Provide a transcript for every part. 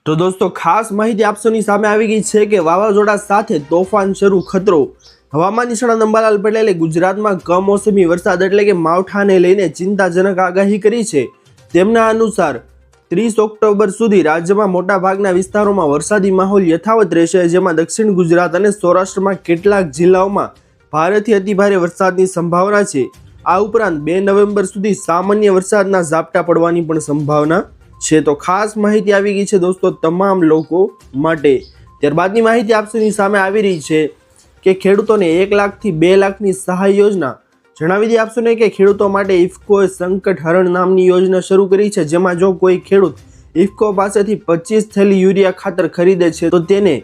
તો દોસ્તો ખાસ માહિતી આપસોની સામે આવી ગઈ છે કે વાવાઝોડા સાથે તોફાન શરૂ ખતરો। હવામાન નિષ્ણાત અંબાલાલ પટેલે ગુજરાતમાં કમોસમી વરસાદ એટલે કે માવઠાને લઈને ચિંતાજનક આગાહી કરી છે। તેમના અનુસાર 30 ઓક્ટોબર સુધી રાજ્યમાં મોટાભાગના વિસ્તારોમાં વરસાદી માહોલ યથાવત રહેશે, જેમાં દક્ષિણ ગુજરાત અને સૌરાષ્ટ્રમાં કેટલાક જિલ્લાઓમાં ભારેથી અતિભારે વરસાદની સંભાવના છે। આ ઉપરાંત 2 નવેમ્બર સુધી સામાન્ય વરસાદના ઝાપટા પડવાની પણ સંભાવના છે। તો ખાસ માહિતી આવી ગઈ છે દોસ્તો તમામ લોકો માટે। ત્યારબાદની માહિતી આપસોની સામે આવી રહી છે કે ખેડૂતોને 1 લાખથી 2 લાખની સહાય યોજના। જણાવી દઈએ આપસોને કે ખેડૂતો માટે ઇફકોએ સંકટ હરણ નામની યોજના શરૂ કરી છે, જેમાં જો કોઈ ખેડૂત ઇફકો પાસેથી 25 થેલી યુરિયા ખાતર ખરીદે છે તો તેને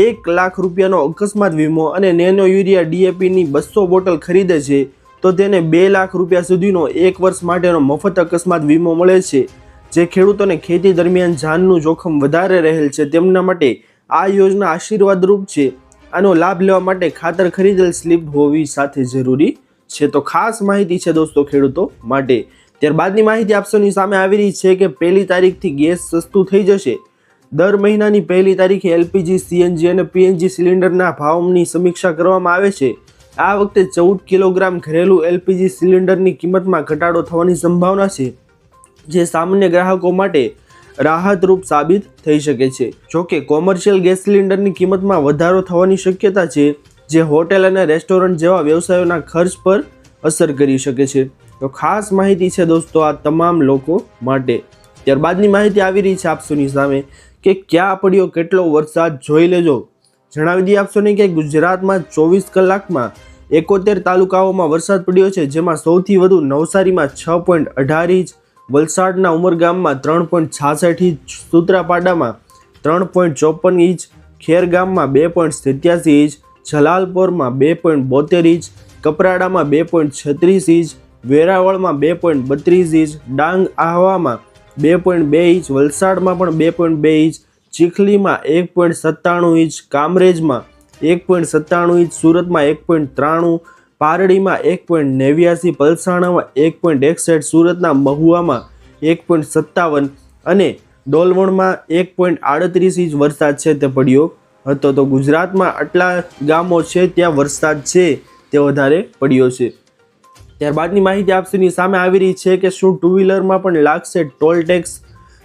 1 લાખ રૂપિયાનો અકસ્માત વીમો અને નેનો યુરિયા DAPની 200 બોટલ ખરીદે છે તો તેને 2 લાખ રૂપિયા સુધીનો 1 વર્ષ માટેનો મફત અકસ્માત વીમો મળે છે। જે ખેડૂતોને ખેતી દરમિયાન જાનનું જોખમ વધારે રહેલ છે તેમના માટે આ યોજના આશીર્વાદરૂપ છે। આનો લાભ લેવા માટે ખાતર ખરીદેલ સ્લીપ હોવી સાથે જરૂરી છે। તો ખાસ માહિતી છે દોસ્તો ખેડૂતો માટે। ત્યારબાદની માહિતી આપસોની સામે આવી રહી છે કે 1લી તારીખથી ગેસ સસ્તું થઈ જશે। દર મહિનાની 1લી તારીખે LPG, CNG અને PNG સિલિન્ડરના ભાવની સમીક્ષા કરવામાં આવે છે। આ વખતે 14 કિલોગ્રામ ઘરેલું LPG સિલિન્ડરની કિંમતમાં ઘટાડો થવાની સંભાવના છે, જે સામાન્ય ગ્રાહકો માટે રાહતરૂપ સાબિત થઈ શકે છે। જોકે કોમર્શિયલ ગેસ સિલિન્ડરની કિંમતમાં વધારો થવાની શક્યતા છે, જે હોટેલ અને રેસ્ટોરન્ટ જેવા વ્યવસાયોના ખર્ચ પર અસર કરી શકે છે। તો ખાસ માહિતી છે દોસ્તો આ તમામ લોકો માટે। ત્યારબાદની માહિતી આવી રહી છે આપસોની સામે કે ક્યાં પડ્યો કેટલો વરસાદ જોઈ લેજો। જણાવી દઈએ આપસોને કે ગુજરાતમાં 24 કલાકમાં 71 તાલુકાઓમાં વરસાદ પડ્યો છે, જેમાં સૌથી વધુ નવસારીમાં 6.18 ઇંચ, વલસાડના ઉમરગામમાં 3.66 ઇંચ, સૂત્રાપાડામાં 3.54 ઇંચ, ખેરગામમાં 2.87 ઇંચ, જલાલપોરમાં 2.72 ઇંચ, કપરાડામાં 2.36 ઇંચ, વેરાવળમાં 2.32 ઇંચ, ડાંગ આહવામાં 2.2 ઇંચ, વલસાડમાં પણ 2.2 ઇંચ, ચીખલીમાં 1.97 ઇંચ, કામરેજમાં 1.97 ઇંચ, સુરતમાં 1.93, પારડીમાં 1.89, પલસાણામાં 1.61, સુરતના મહુવામાં 1.57 અને ડોલવણમાં 1.38 ઇંચ વરસાદ છે તે પડ્યો હતો। તો ગુજરાતમાં આટલા ગામો છે ત્યાં વરસાદ છે તે વધારે પડ્યો છે। ત્યારબાદની માહિતી આપસોની સામે આવી રહી છે કે શું 2 વ્હીલરમાં પણ લાગશે ટોલ ટેક્સ।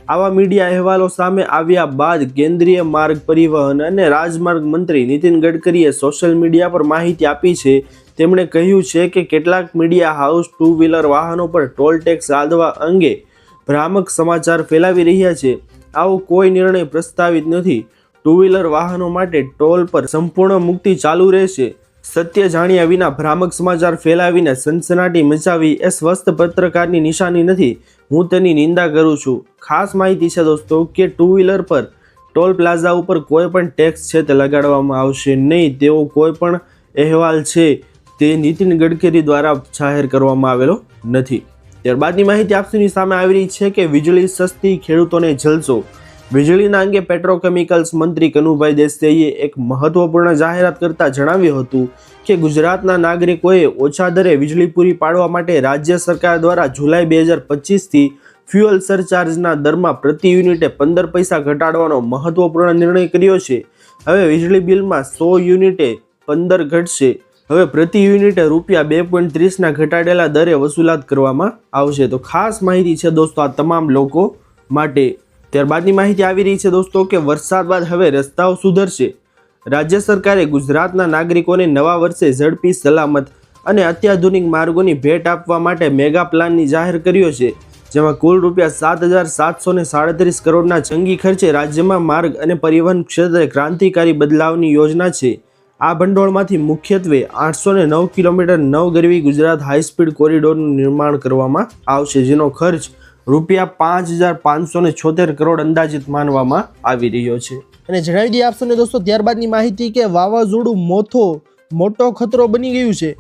આવા મીડિયા અહેવાલો સામે આવ્યા બાદ કેન્દ્રીય માર્ગ પરિવહન અને રાજમાર્ગ મંત્રી નીતિન ગડકરીએ સોશિયલ મીડિયા પર માહિતી આપી છે। તેમણે કહ્યું છે કે કેટલાક મીડિયા હાઉસ 2 વ્હીલર વાહનો પર ટોલ ટેક્સ લાદવા અંગે ભ્રામક સમાચાર ફેલાવી રહ્યા છે। આવો કોઈ નિર્ણય પ્રસ્તાવિત નથી। 2 વ્હીલર વાહનો માટે ટોલ પર સંપૂર્ણ મુક્તિ ચાલુ રહેશે। સત્ય જાણ્યા વિના ભ્રામક સમાચાર ફેલાવીને સનસનાટી મચાવી એ સ્વસ્થ પત્રકારની નિશાની નથી। હું તેની નિંદા કરું છું। ખાસ માહિતી છે દોસ્તો કે 2 વ્હીલર પર ટોલ પ્લાઝા ઉપર કોઈ પણ ટેક્સ છે તે લગાડવામાં આવશે નહીં તેવો કોઈ પણ અહેવાલ છે તે નીતિન ગડકરી દ્વારા જાહેર કરવામાં આવેલો નથી। ત્યારબાદની માહિતી આપસોની સામે આવી રહી છે કે વીજળી સસ્તી, ખેડૂતોને જલસો। વીજળીના અંગે પેટ્રોકેમિકલ્સ મંત્રી કનુભાઈ દેસાઈએ એક મહત્વપૂર્ણ જાહેરાત કરતા જણાવ્યું હતું કે ગુજરાતના નાગરિકોએ ઓછા દરે વીજળી પૂરી પાડવા માટે રાજ્ય સરકાર દ્વારા જુલાઈ 2025થી ફ્યુઅલ સરચાર્જના દરમાં પ્રતિ યુનિટે 15 પૈસા ઘટાડવાનો મહત્વપૂર્ણ નિર્ણય કર્યો છે। હવે વીજળી બિલમાં 100 યુનિટે 15 ઘટશે। હવે પ્રતિ યુનિટે રૂપિયા 2.30ના ઘટાડેલા દરે વસૂલાત કરવામાં આવશે। તો ખાસ માહિતી છે દોસ્તો આ તમામ લોકો માટે। ત્યારબાદની માહિતી આવી રહી છે દોસ્તો કે વરસાદ બાદ હવે રસ્તાઓ સુધરશે। રાજ્ય સરકારે ગુજરાતના નાગરિકોને નવા વર્ષે ઝડપી, સલામત અને અત્યાધુનિક માર્ગોની ભેટ આપવા માટે મેગા પ્લાનની જાહેર કર્યો છે, જેમાં કુલ રૂપિયા 7,737 કરોડના જંગી ખર્ચે રાજ્યમાં માર્ગ અને પરિવહન ક્ષેત્રે ક્રાંતિકારી બદલાવની યોજના છે। આ ભંડોળમાંથી મુખ્યત્વે 809 કિલોમીટર નવગરવી ગુજરાત હાઈસ્પીડ કોરિડોરનું નિર્માણ કરવામાં આવશે, જેનો ખર્ચ રૂપિયા 5,576 કરોડ અંદાજિત માનવામાં આવી રહ્યો છે। અને જણાવી દઈએ આપસોને દોસ્તો ત્યારબાદની માહિતી કે વાવાઝોડું મોટો ખતરો બની ગયું છે।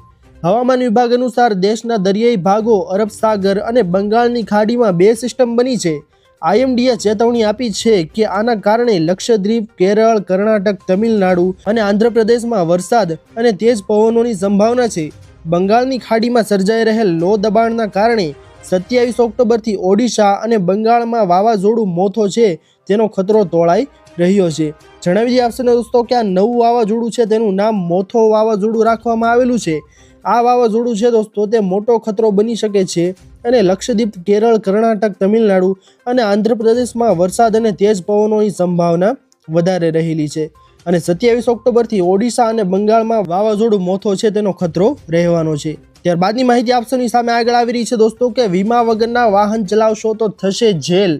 હવામાન વિભાગ અનુસાર દેશના દરિયાઈ ભાગો, અરબ સાગર અને બંગાળની ખાડીમાં 2 સિસ્ટમ બની છે। IMDએ ચેતવણી આપી છે કે આના કારણે લક્ષદ્વીપ, કેરળ, કર્ણાટક, તમિલનાડુ અને આંધ્રપ્રદેશમાં વરસાદ અને તેજ પવનોની સંભાવના છે। બંગાળની ખાડીમાં સર્જાઈ રહેલ લો દબાણના કારણે 27 ઓક્ટોબરથી ઓડિશા અને બંગાળમાં વાવાઝોડું મોથો છે તેનો ખતરો તોળાઈ રહ્યો છે. જણાવી દઈએ આપશે દોસ્તો કે આ નવું વાવાઝોડું છે તેનું નામ મોથો વાવાઝોડું રાખવામાં આવેલું છે. આ વાવાઝોડું છે દોસ્તો તે મોટો ખતરો બની શકે છે અને લક્ષદ્વીપ, કેરળ, કર્ણાટક, તમિલનાડુ અને આંધ્રપ્રદેશમાં વરસાદ અને તેજ પવનોની સંભાવના વધારે રહેલી છે. અને 27 ઓક્ટોબરથી ઓડિશા અને બંગાળમાં વાવાઝોડું મોથો છે તેનો ખતરો રહેવાનો છે. ત્યારબાદની માહિતી આપસોની સામે આગળ આવી રહી છે દોસ્તો કે વીમા વગરના વાહન ચલાવશો તો થશે જેલ.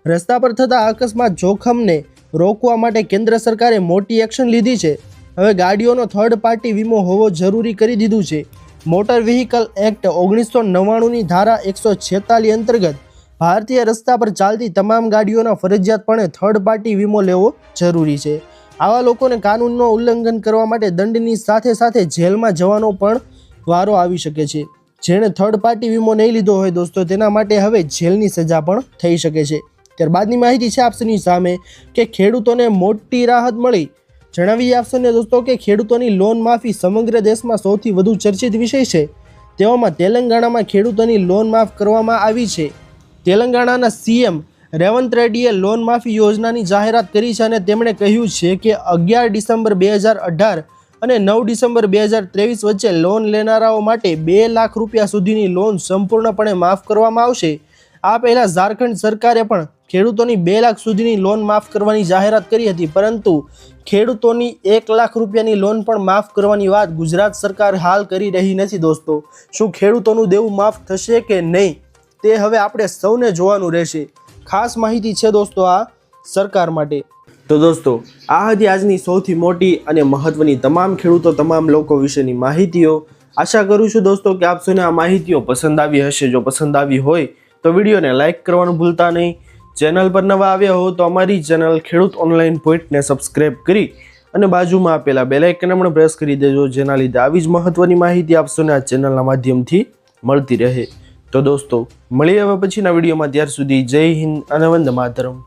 રસ્તા પર થતા અકસ્માત જોખમને રોકવા માટે કેન્દ્ર સરકારે મોટી એક્શન લીધી છે. હવે ગાડીઓનો થર્ડ પાર્ટી વીમો હોવો જરૂરી કરી દીધું છે. મોટર વ્હીકલ એક્ટ 1999ની ધારા 146 અંતર્ગત ભારતીય રસ્તા પર ચાલતી તમામ ગાડીઓનો ફરજિયાતપણે થર્ડ પાર્ટી વીમો લેવો જરૂરી છે. આવા લોકોને કાનૂનનો ઉલ્લંઘન કરવા માટે દંડની સાથે સાથે જેલમાં જવાનો પણ વારો આવી શકે છે. જેણે થર્ડ પાર્ટી વીમો નહીં લીધો હોય દોસ્તો તેના માટે હવે જેલની સજા પણ થઈ શકે છે. ત્યારબાદની માહિતી છે આપસની સામે કે ખેડૂતોને મોટી રાહત મળી. જણાવી આપશોને દોસ્તો કે ખેડૂતોની લોન માફી સમગ્ર દેશમાં સૌથી વધુ ચર્ચિત વિષય છે. તેવામાં તેલંગાણામાં ખેડૂતોની લોન માફ કરવામાં આવી છે. તેલંગાણાના સીએમ રેવંત રેડ્ડીએ લોન માફી યોજનાની જાહેરાત કરી છે અને તેમણે કહ્યું છે કે 11 ડિસેમ્બર 2018 અને 9 ડિસેમ્બર 2023 વચ્ચે લોન લેનારાઓ માટે 2 લાખ રૂપિયા સુધીની લોન સંપૂર્ણપણે માફ કરવામાં આવશે. આ પહેલા ઝારખંડ સરકારે પણ ખેડૂતોની 2 લાખ સુધીની લોન માફ કરવાની જાહેરાત કરી હતી, પરંતુ ખેડૂતોની 1 લાખ રૂપિયાની લોન પણ માફ કરવાની વાત ગુજરાત સરકાર હાલ કરી રહી નથી દોસ્તો. શું ખેડૂતોનું દેવું માફ થશે કે નહીં તે હવે આપણે સૌને જોવાનું રહેશે. ખાસ માહિતી છે દોસ્તો આ સરકાર માટે. તો દોસ્તો આ હતી આજની સૌથી મોટી અને મહત્વની તમામ ખેડૂતો તમામ લોકો વિશેની માહિતીઓ. આશા કરું છું દોસ્તો કે આપ સૌને આ માહિતીઓ પસંદ આવી હશે. જો પસંદ આવી હોય તો વિડીયોને લાઇક કરવાનું ભૂલતા નહીં. ચેનલ પર નવા આવ્યા હો તો અમારી ચેનલ ખેડૂત ઓનલાઈન પોઈન્ટને સબસ્ક્રાઈબ કરી અને બાજુમાં આપેલા બેલ આઇકનને પણ પ્રેસ કરી દેજો, જેના લીધે આવી જ મહત્વની માહિતી આપ સૌને આ ચેનલના માધ્યમથી મળતી રહે. તો દોસ્તો મળીએ હવે પછીના વિડીયોમાં. ત્યાર સુધી જય હિન્દ અને વંદે માતરમ.